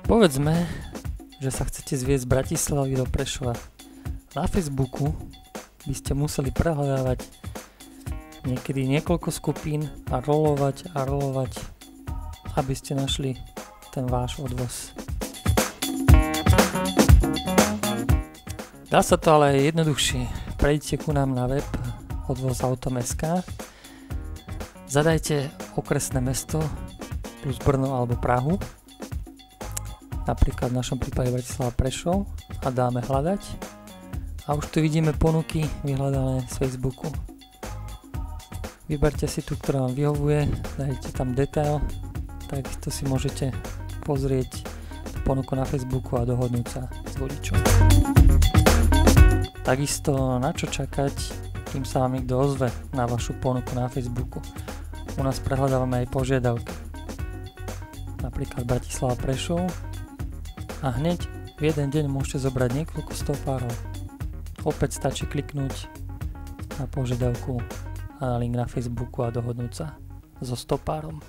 Povedzme, že sa chcete zviesť z Bratislavy do Prešova. Na Facebooku by ste museli prehľadávať niekedy niekoľko skupín a rolovať, aby ste našli ten váš odvoz. Dá sa to ale aj jednoduchšie. Prejdite ku nám na web odvozautom.sk, zadajte okresné mesto plus Brno alebo Prahu, napríklad v našom prípade Bratislava Prešov, a dáme hľadať a už tu vidíme ponuky vyhľadané z Facebooku. Vyberte si tú, ktorá vám vyhovuje, dajte tam detail, takisto si môžete pozrieť ponuku na Facebooku a dohodnúť sa s vodičom. Takisto na čo čakať, kým sa vám niekto ozve na vašu ponuku na Facebooku. U nás prehľadávame aj požiadavky, napríklad Bratislava Prešov, a hneď v jeden deň môžete zobrať niekoľko stopárov. Opäť stačí kliknúť na požiadavku a na link na Facebooku a dohodnúť sa so stopárom.